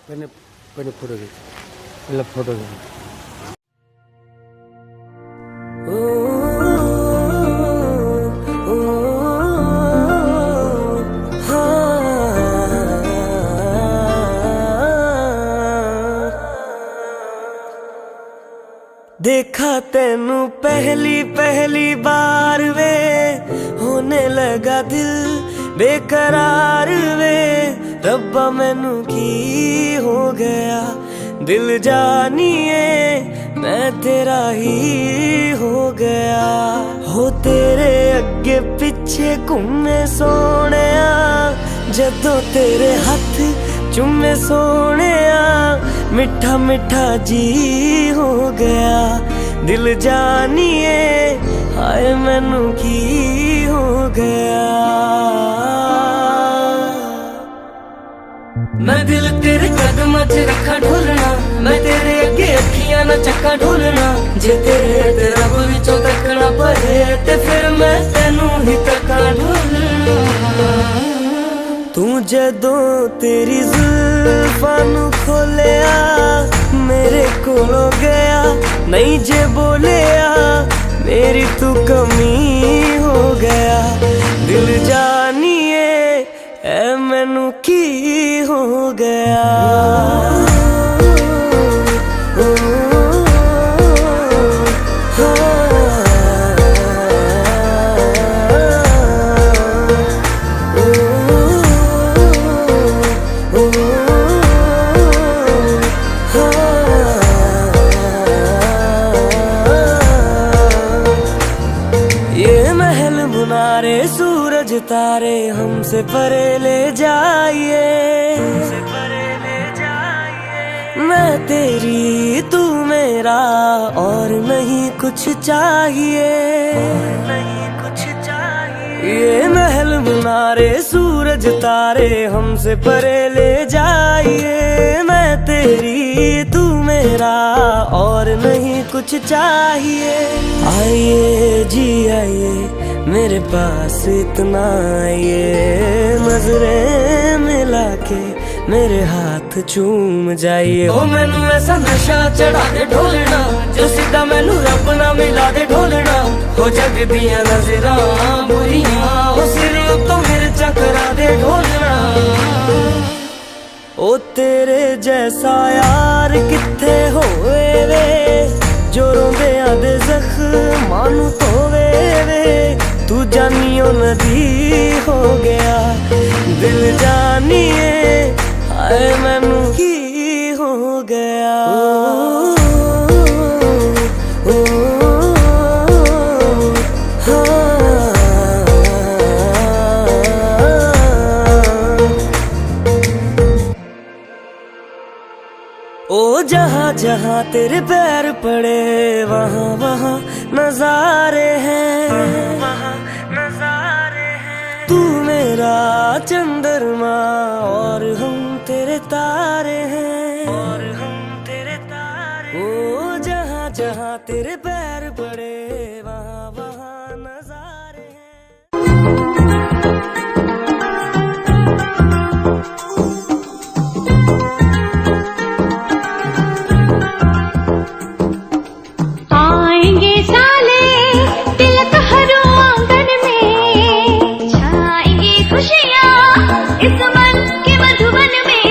पहले फोटो खींच, पहले फोटो खींच। देखा तेनू पहली बार वे, होने लगा दिल बेकरार वे। रब्बा मैनू की हो गया, दिल जानिए मैं तेरा ही हो गया। हो तेरे अगे पिछे घूमे सोने, जदों तेरे हथ चुमे सोने, मिठा मिठा जी हो गया। दिल जानिए हाय मैनू की हो गया। मैं दिल तेरे कदमां च रखा ढोलना, मैं तेरे अगे अखियां ना चक्का ढोलना। जे तेरे रब विचों तकना पए ते फिर मैं तेनू ही तक्का ढोलना। तू जदों तेरी जुल्फां नू खोलिया, मेरे कोलों गया नहीं जे बोलिया। मेरी तू कमी हो गया, दिल जानिए ऐ मैनू की हो गया। मुनारे सूरज तारे हमसे परे ले जाइए, मैं तेरी तू मेरा और नहीं कुछ चाहिए। ये महल मुनारे सूरज तारे हमसे परे ले जाइए, मैं तेरी तू मेरा और नहीं कुछ चाहिए। आइए जी आइए मेरे पास इतना, ये नजरें मिला के मेरे हाथ चूम जाइए। ओ मैनू ऐसा नशा चढ़ा दे ढोलना, जो सीधा मैनू रब ना मिला दे ढोलना। हो जग दियां नजरां बुरियां, ओ सिर तो मेरे चकरा दे ढोलना। ओ तेरे जैसा यार किथे होवे वे, जो रोंदे आदे जख्मां नू धोवे वे। तू जानियो नदी हो गया, दिल जानिए हाय मैनू की हो गया। ओ जहाँ जहाँ तेरे पैर पड़े वहाँ वहाँ नजारे हैं, तू मेरा चंद्रमा और हम तेरे तारे हैं, ओ जहाँ जहाँ तेरे पैर पड़े वहाँ वहाँ नजारे हैं। आएंगे साले तिलक हरो आंगन में, छाएंगी खुशियाँ इस मन के मधुबन में।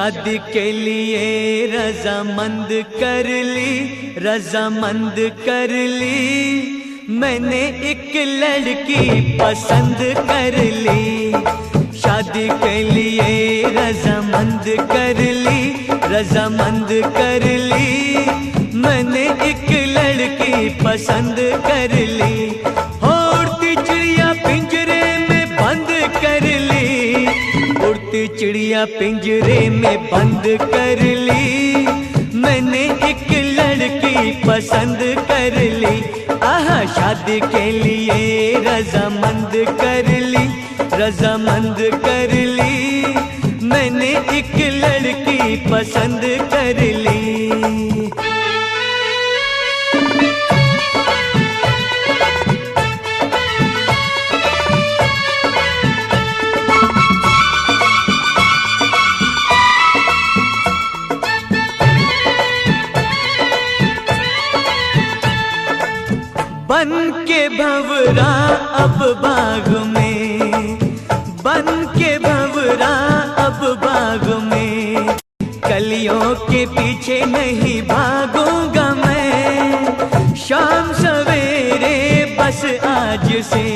शादी के लिए रजामंद कर ली, रजामंद कर ली। मैंने एक लड़की पसंद कर ली। शादी के लिए रजामंद कर ली, रजामंद कर ली। मैंने एक लड़की पसंद कर ली। उड़ती चिड़िया पिंजरे में बंद कर ली, उड़ती चिड़िया पिंजरे में बंद कर ली। मैंने एक लड़की पसंद कर ली। आहा, शादी के लिए रजामंद कर ली, रजामंद कर ली। मैंने एक लड़की पसंद कर ली। बन के भंवरा अब बाग में, बन के भंवरा अब बाग में। कलियों के पीछे नहीं भागूंगा मैं, शाम सवेरे बस आज से।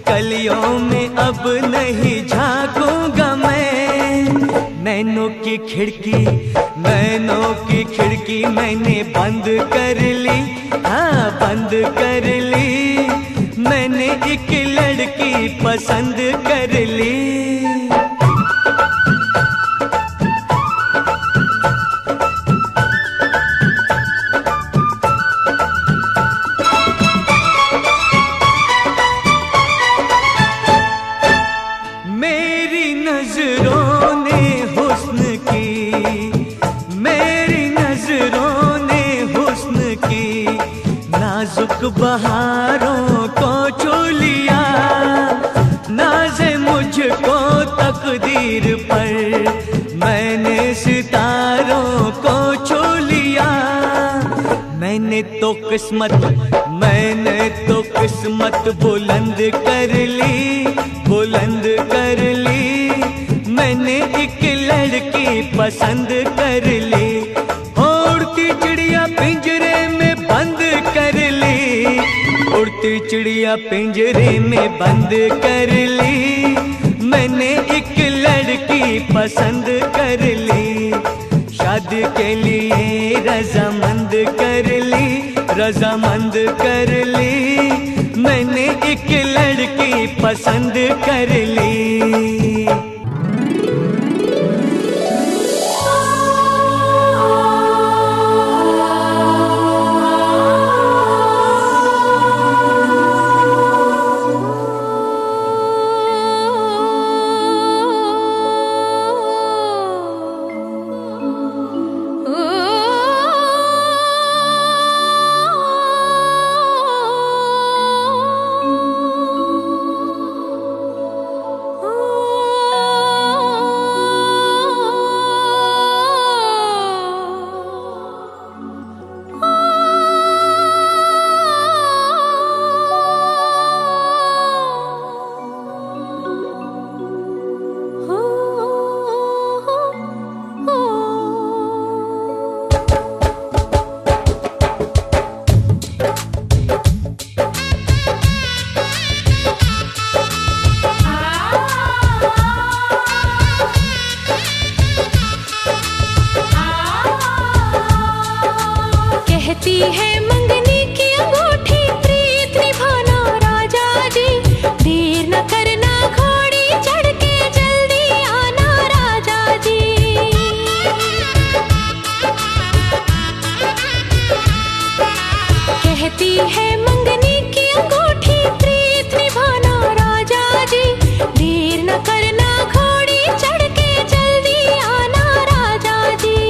कलियों में अब नहीं झांकूंगा मैं। नैनों की खिड़की, नैनों की खिड़की मैंने बंद कर ली। हाँ, बंद कर ली। मैंने एक लड़की पसंद कर ली। मेरी नजरों ने हुस्न की, मेरी नजरों ने हुस्न की। नाजुक बहारों को छू लिया, नाज़े मुझको तकदीर पर। मैंने सितारों को छू लिया। मैंने तो किस्मत, मैंने तो किस्मत बुलंद कर ली, बुलंद कर ली। मैंने एक लड़की पसंद कर ली। उड़ती चिड़िया पिंजरे में बंद कर ली, उड़ती चिड़िया पिंजरे में बंद कर ली। मैंने एक लड़की पसंद कर ली। शादी के लिए रजामंद कर ली, रजामंद कर ली। मैंने एक लड़की पसंद कर ली। कहती है मंगनी की अंगूठी प्रीत निभाना राजा जी। देर न करना घोड़ी चढ़ के जल्दी आना राजा जी। कहती है मंगनी की अंगूठी प्रीत निभाना राजा जी। देर न करना घोड़ी चढ़ के जल्दी आना राजा जी।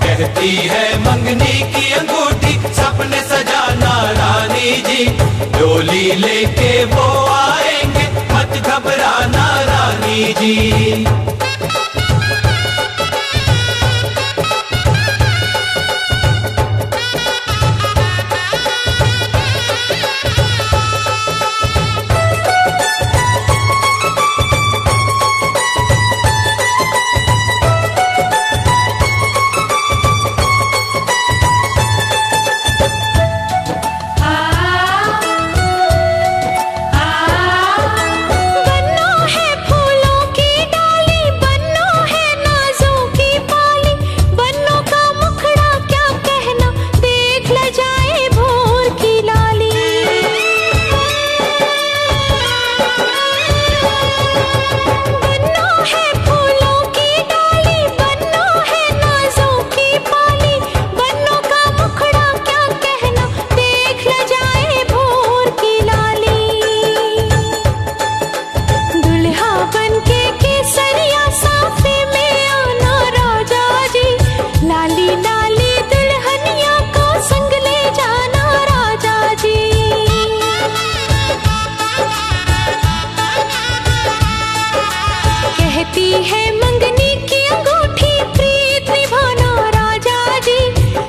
कहती है मंगनी की अंगूठी सपने सजाना रानी जी। डोली लेके वो आएंगे मत घबराना रानी जी। कहती है मंगनी की अंगूठी प्रीत निभाना राजा जी,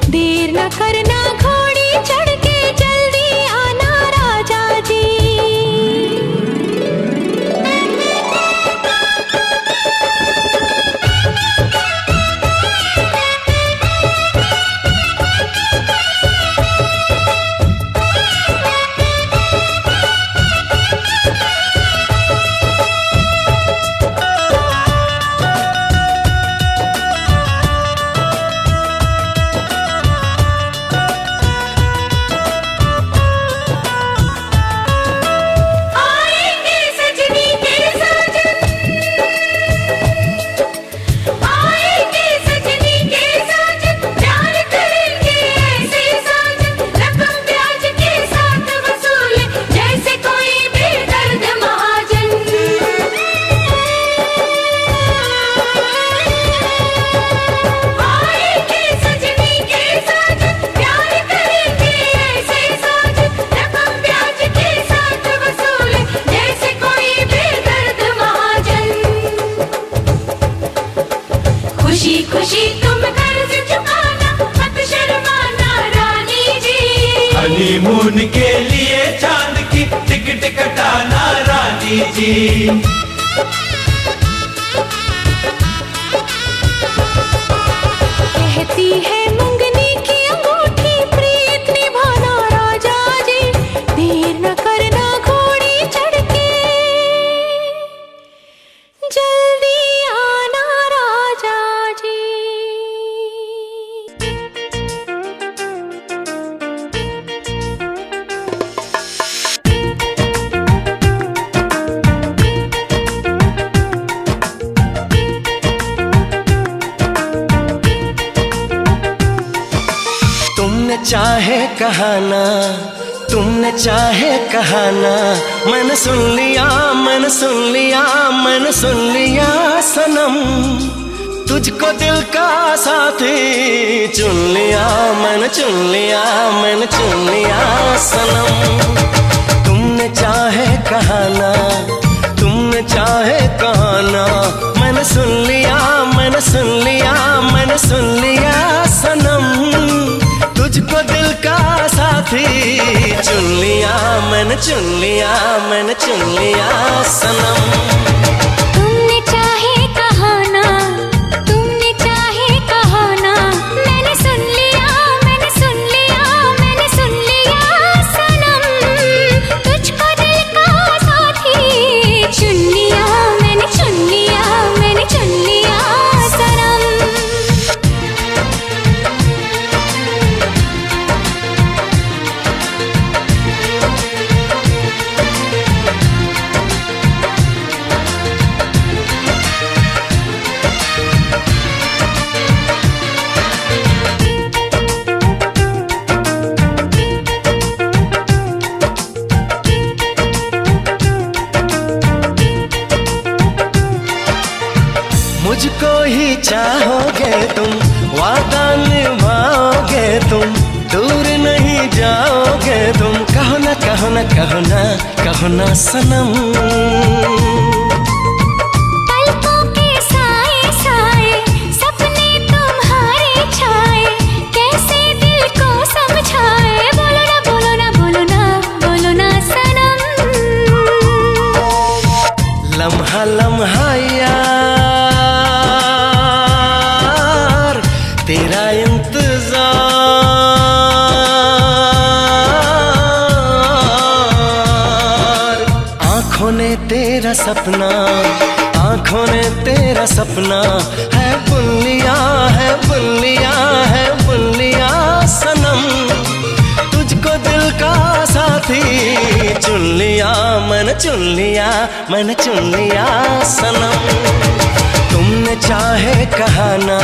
देर न करना घोड़ी चढ़ के जल्दी आना राजा जी। खुशी खुशी तुम कर्ज चुकाना मत शर्माना रानी जी, हनीमून के लिए चांद की टिकट कटाना रानी जी। कहती है मंगनी की अंगूठी प्रीत निभाना राजा जी, देर न करना घोड़ी चढ़ के जल्दी आना राजा जी। तुमने चाहे कहाना, तुमने चाहे कहाना, मैंने सुन लिया, मैंने सुन लिया, मैंने सुन लिया सनम, तुझको दिल का साथी चुन लिया, मैंने चुन लिया, मैंने चुन लिया सनम। तुमने चाहे कहाना, तुमने चाहे कहाना, मैंने सुन लिया, मैंने सुन लिया, मैंने सुन लिया सनम, तुझको दिल का साथी चुन लिया, मैंने चुन लिया, मैंने चुन लिया सनम। तुमने चाहे कहाना, तुमने चाहे कहाना, मैंने सुन लिया, मैंने सुन लिया, मैंने सुन लिया सनम, तुझको दिल का साथी चुन लिया, मैंने चुन लिया, मैंने चुन लिया सनम। मुझको ही चाहोगे तुम, वादा निभाओगे तुम, दूर नहीं जाओगे तुम, कहो ना कहो ना कहो ना कहो ना सनम। पलकों के साए साए सपने तुम्हारे छाए, कैसे दिल को समझाए, बोलो ना बोलो ना बोलो ना बोलो ना सनम। लम्हा लम्हा यार तेरा इंतजार, आंखों ने तेरा सपना, आंखों ने तेरा सपना है बुन लिया, है बुन लिया, है बुन लिया सनम, तुझको दिल का साथी चुन लिया, मैंने चुन लिया, मैंने चुन लिया सनम। तुमने चाहे कहाना,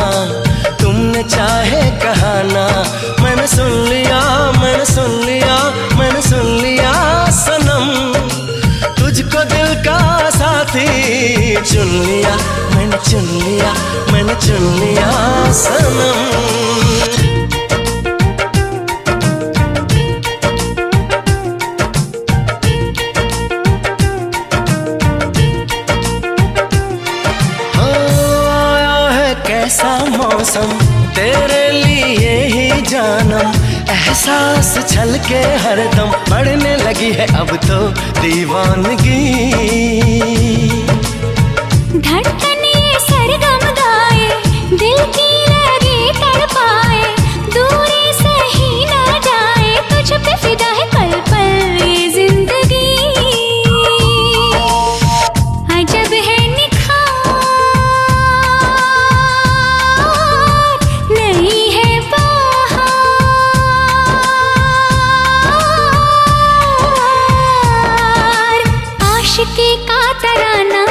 तुमने चाहे कहाना, मैंने सुन लिया, मैंने सुन लिया, मैंने सुन लिया सनम, तुझको दिल का साथी चुन लिया, मैंने चुन लिया, मैंने चुन लिया सनम। मौसम तेरे लिए ही जानम, एहसास छलके हरदम, बढ़ने लगी है अब तो दीवानगी। धड़कन ये सरगम गाए, दिल की लगी तड़पाए, दूरी से ही न जाए, तुझ पे फिदा है पल पल ये जिंदगी। अजब है निखार, नहीं है बहार, आशिकी का तराना,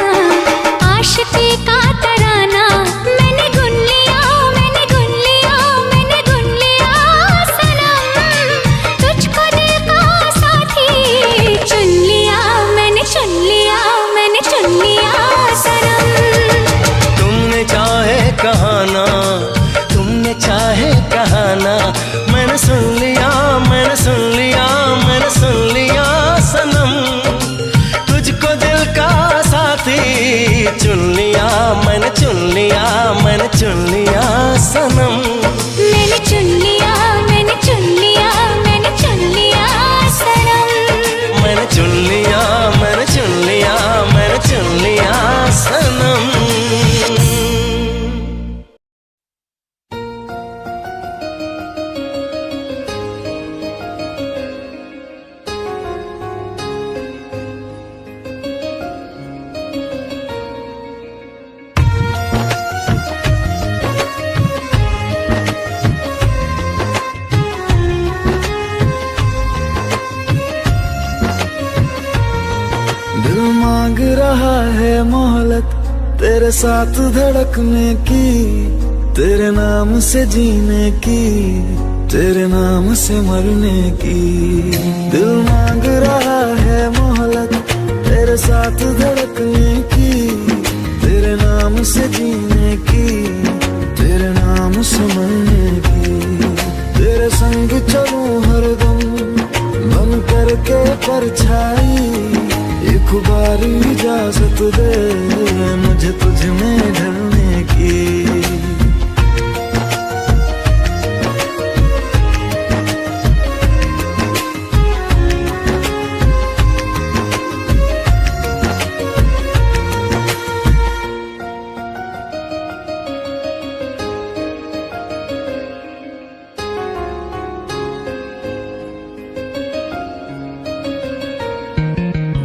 आशिकी का तराना, मैंने गुन लिया, मैंने गुन लिया, मैंने गुन लिया सनम, तुझको दिल का साथी चुन लिया, मैंने चुन लिया, मैंने चुन लिया सनम। तुमने चाहे कहाना, तुमने चाहे कहाना, मैंने सुन लिया, मैंने सुन लिया, मैंने सुन लिया सनम, तुझको दिल का साथी चुन लिया, मैंने चुन लिया, मैंने चुन लिया सनम। मैंने चुन लिया, मैंने चुन लिया, मैंने चुन लिया सनम। मैंने चुन लिया, मैंने चुन लिया, मैंने चुन लिया सनम। दिल मांग रहा है मोहलत तेरे साथ धड़कने की, तेरे नाम से जीने की, तेरे नाम से मरने की। दिल मांग रहा है मोहलत तेरे साथ धड़कने की, तेरे नाम से जीने की, तेरे नाम से मरने की। तेरे संग चलूं हरदम बन करके परछाई, एक बार इजाजत दे मुझे तुझ में ढलने की।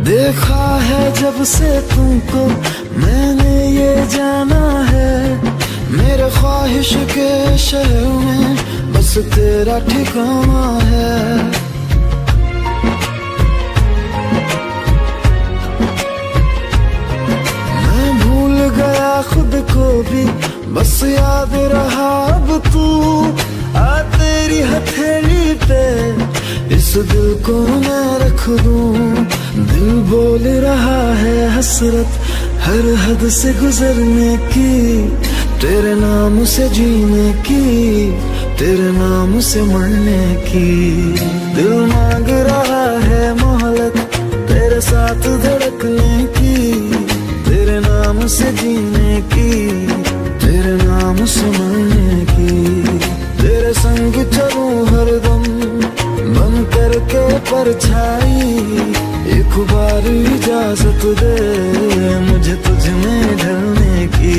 देखा है जब से तुमको मैंने ये जाना है, मेरे ख्वाहिश के शहर में बस तेरा ठिकाना है। मैं भूल गया खुद को भी, बस याद रहा अब तू। आ तेरी हथेली पे इस दिल को मैं रख दूं, दिल बोल रहा है हसरत हर हद से गुजरने की, तेरे नाम से जीने की, तेरे नाम से मरने की। दिल मांग रहा है मोहलत तेरे साथ धड़कने की, तेरे नाम से जीने की, तेरे नाम से मरने की। तेरे संग चलूं हरदम बन करके परछाई, एक बार इजाजत दे मुझे तुझ में ढलने की।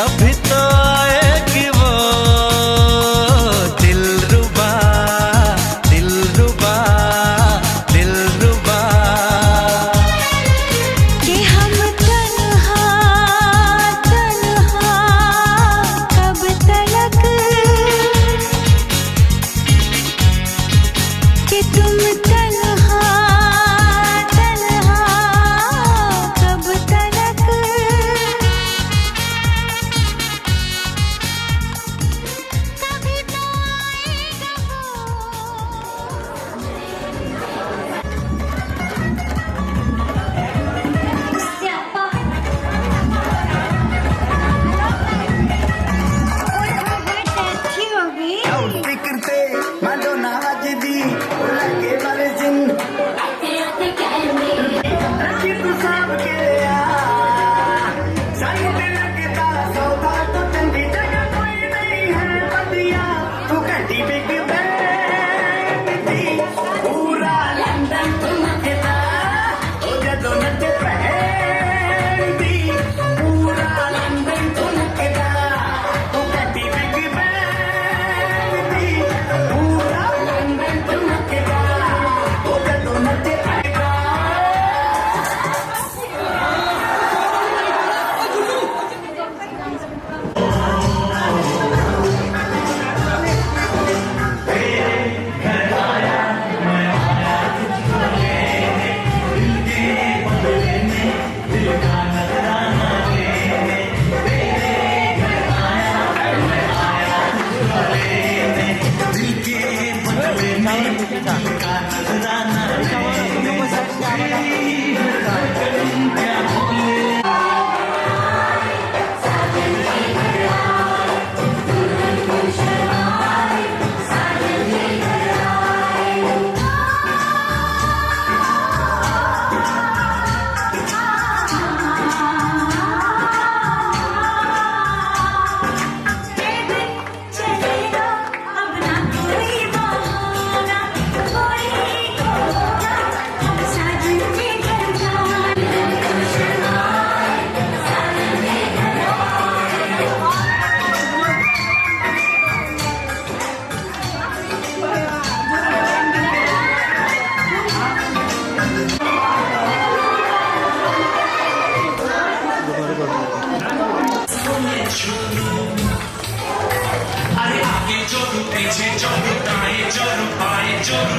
कभी तो आएगी वो दिलरुबा दिलरुबा दिलरुबा कि हम तन्हा तन्हा कब तलक, कि तुम तन्हा तन्हा कब तलक। कभी तो आएगा फिक्रते माडोना वजदी लगे वाले जिन कि तू सब के आ साइड लगता सौदा तो चंगी जगह कोई नहीं है बदिया तू कहती बिग बैंड थी पूरा लंदन तुमकेता ओ जदों नचे पहनती पूरा लंदन तुमकेता तू कहती बिग बैंड थी पूरा लंदन तुमकेता ओ जदों नचे चलेगा अब ना कोई बहाना, कोई होगा अब साजन के घर अरे आगे जोरू पीछे जोरू दाएं जोरू बाएं जोरू